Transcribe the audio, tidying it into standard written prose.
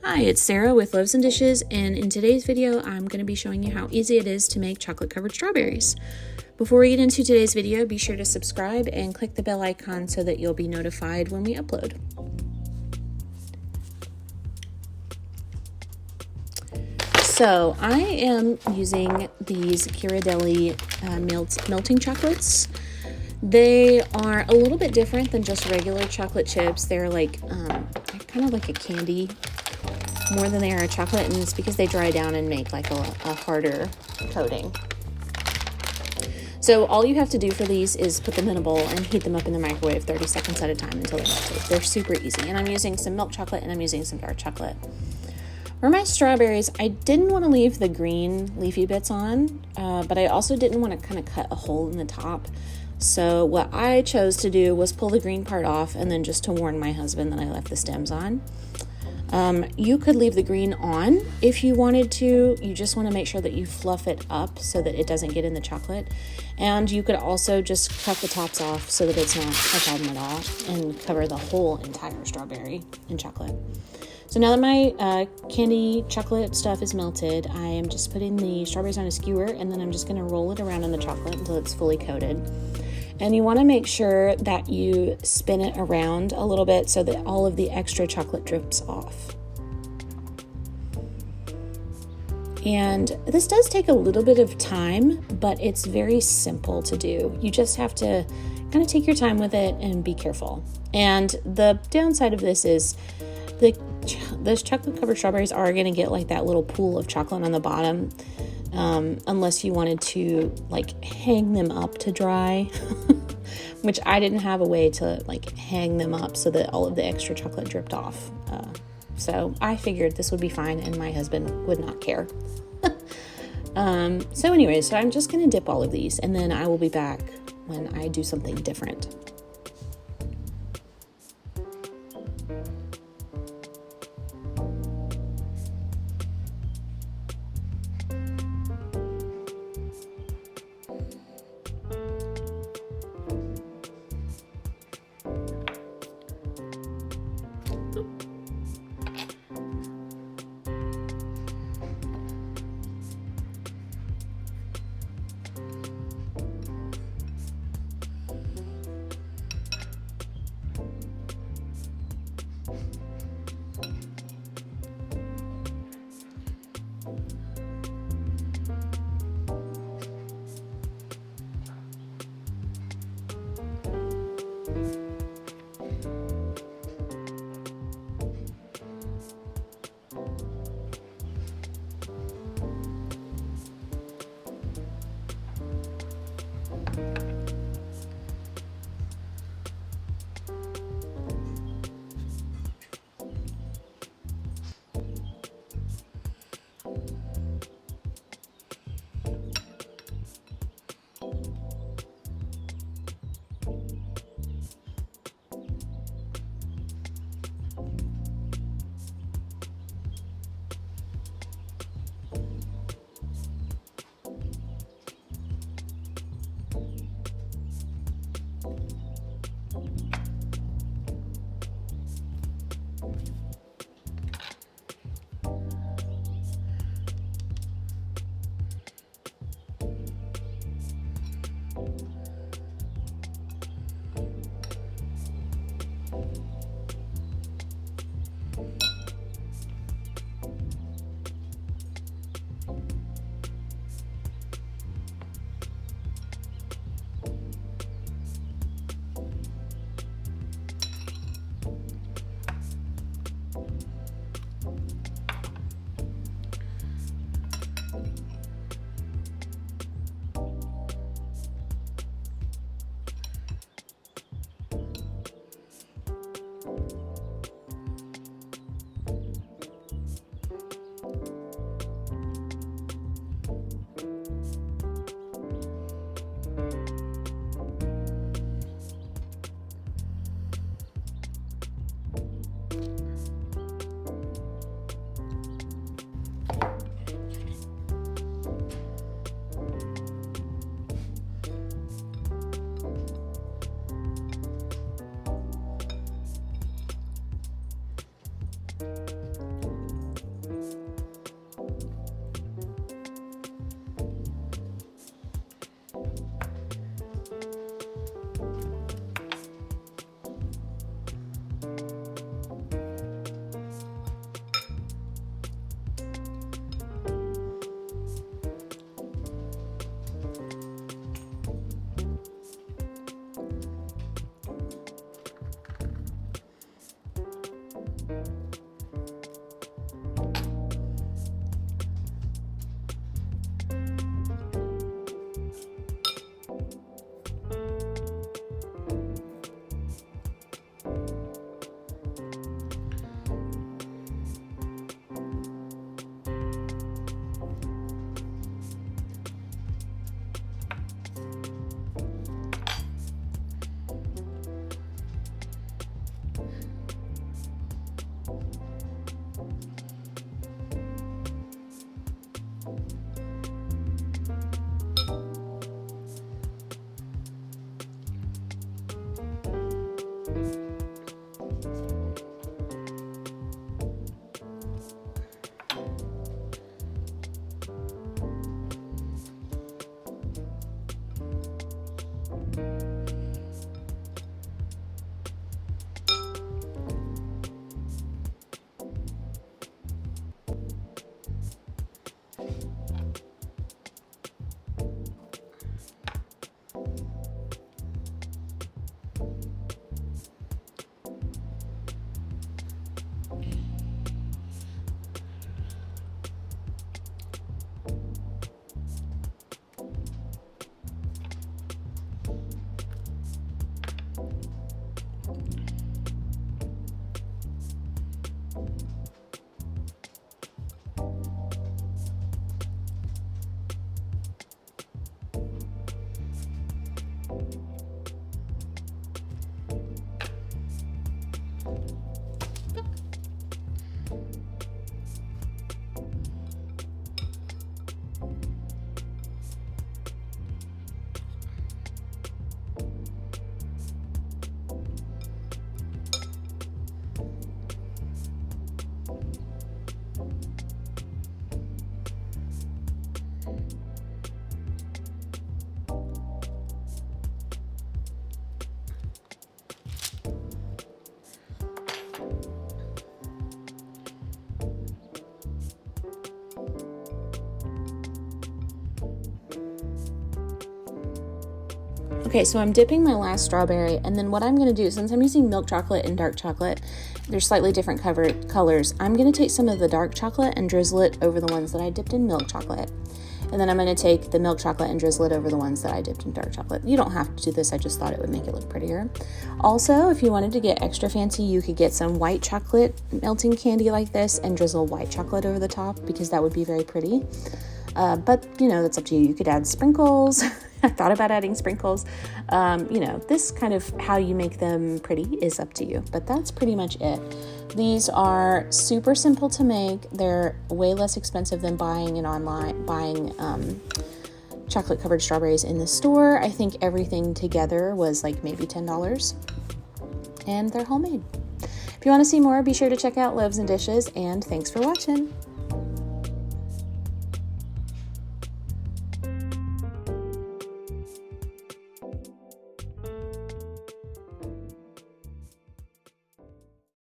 Hi, it's Sarah with Loaves and Dishes, and in today's video, I'm going to be showing you how easy it is to make chocolate-covered strawberries. Before we get into today's video, be sure to subscribe and click the bell icon so that you'll be notified when we upload. So, I am using these Ghirardelli melting chocolates. They are a little bit different than just regular chocolate chips. They're like kind of like a candy more than they are a chocolate, and it's because they dry down and make like a harder coating. So all you have to do for these is put them in a bowl and heat them up in the microwave 30 seconds at a time until they're melted. They're super easy, and I'm using some milk chocolate and I'm using some dark chocolate. For my strawberries, I didn't want to leave the green leafy bits on, but I also didn't want to kind of cut a hole in the top. So what I chose to do was pull the green part off and then just to warn my husband that I left the stems on. You could leave the green on if you wanted to. You just want to make sure that you fluff it up so that it doesn't get in the chocolate. And you could also just cut the tops off so that it's not a problem at all and cover the whole entire strawberry in chocolate. So now that my candy chocolate stuff is melted, I am just putting the strawberries on a skewer, and then I'm just going to roll it around in the chocolate until it's fully coated. And you want to make sure that you spin it around a little bit so that all of the extra chocolate drips off. And this does take a little bit of time, but it's very simple to do. You just have to kind of take your time with it and be careful. And the downside of this is those chocolate covered strawberries are going to get like that little pool of chocolate on the bottom, unless you wanted to like hang them up to dry, which I didn't have a way to like hang them up so that all of the extra chocolate dripped off. So I figured this would be fine and my husband would not care. So anyways, so I'm just going to dip all of these, and then I will be back when I do something different. Okay, so I'm dipping my last strawberry, and then what I'm going to do, since I'm using milk chocolate and dark chocolate, they're slightly different colors. I'm going to take some of the dark chocolate and drizzle it over the ones that I dipped in milk chocolate. And then I'm going to take the milk chocolate and drizzle it over the ones that I dipped in dark chocolate. You don't have to do this, I just thought it would make it look prettier. Also, if you wanted to get extra fancy, you could get some white chocolate melting candy like this and drizzle white chocolate over the top, because that would be very pretty. But, you know, that's up to you. You could add sprinkles. I thought about adding sprinkles. You know, this kind of how you make them pretty is up to you. But that's pretty much it. These are super simple to make. They're way less expensive than buying chocolate covered strawberries in the store. I think everything together was like maybe $10. And they're homemade. If you want to see more, be sure to check out Loaves and Dishes. And thanks for watching.